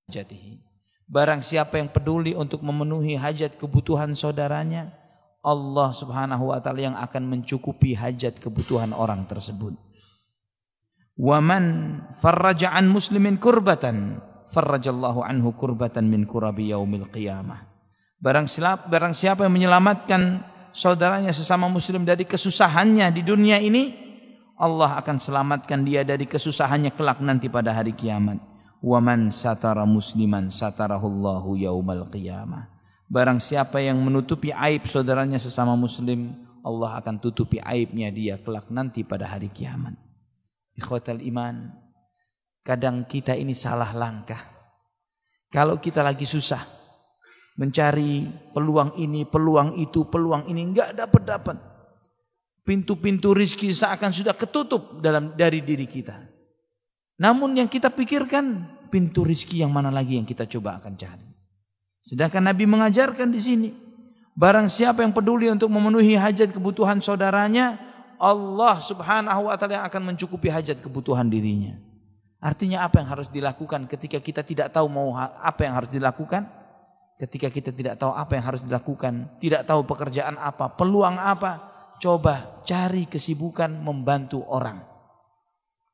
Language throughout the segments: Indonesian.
hajatihi. Barang siapa yang peduli untuk memenuhi hajat kebutuhan saudaranya, Allah Subhanahu wa taala yang akan mencukupi hajat kebutuhan orang tersebut. Wa man farraja an muslimin kurbatan farrajallahu anhu kurbatan min kurabi yaumil qiyamah. Barang siapa yang menyelamatkan saudaranya sesama muslim dari kesusahannya di dunia ini, Allah akan selamatkan dia dari kesusahannya kelak nanti pada hari kiamat. Wa man satara musliman satarahullahu yaumal qiyamah. Barang siapa yang menutupi aib saudaranya sesama muslim, Allah akan tutupi aibnya dia kelak nanti pada hari kiamat. Ikhwatal iman, kadang kita ini salah langkah. Kalau kita lagi susah, mencari peluang ini, peluang itu, peluang ini, enggak dapat. Pintu-pintu rizki seakan sudah ketutup dari diri kita. Namun yang kita pikirkan, pintu rizki yang mana lagi yang kita coba akan cari. Sedangkan Nabi mengajarkan di sini, barang siapa yang peduli untuk memenuhi hajat kebutuhan saudaranya, Allah Subhanahu wa taala yang akan mencukupi hajat kebutuhan dirinya. Artinya apa yang harus dilakukan ketika kita tidak tahu apa yang harus dilakukan? Ketika kita tidak tahu apa yang harus dilakukan, tidak tahu pekerjaan apa, peluang apa, coba cari kesibukan membantu orang.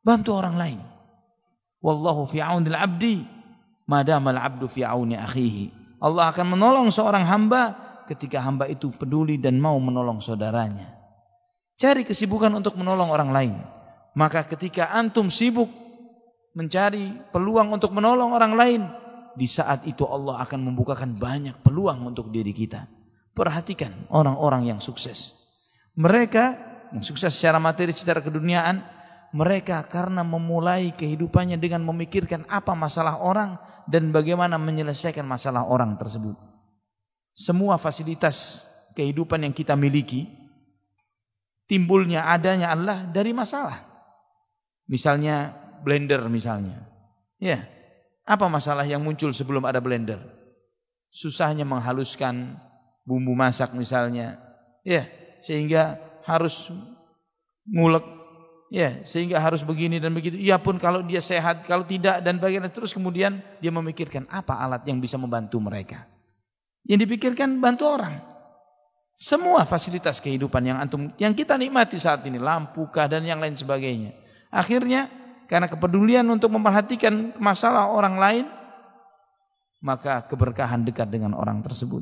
Bantu orang lain. Wallahu fi aunil abdi madamal abdu fi auni akhihi. Allah akan menolong seorang hamba ketika hamba itu peduli dan mau menolong saudaranya. Cari kesibukan untuk menolong orang lain. Maka ketika antum sibuk mencari peluang untuk menolong orang lain, di saat itu Allah akan membukakan banyak peluang untuk diri kita. Perhatikan orang-orang yang sukses. Mereka yang sukses secara materi, secara keduniaan, mereka karena memulai kehidupannya dengan memikirkan apa masalah orang dan bagaimana menyelesaikan masalah orang tersebut. Semua fasilitas kehidupan yang kita miliki, timbulnya adanya adalah dari masalah. Misalnya blender misalnya. Ya, apa masalah yang muncul sebelum ada blender? Susahnya menghaluskan bumbu masak misalnya. Ya, sehingga harus ngulek, ya, sehingga harus begini dan begitu. Ya pun kalau dia sehat, kalau tidak dan bagaimana, terus kemudian dia memikirkan apa alat yang bisa membantu mereka. Yang dipikirkan bantu orang. Semua fasilitas kehidupan yang kita nikmati saat ini, lampu kah dan yang lain sebagainya. Akhirnya karena kepedulian untuk memperhatikan masalah orang lain, maka keberkahan dekat dengan orang tersebut.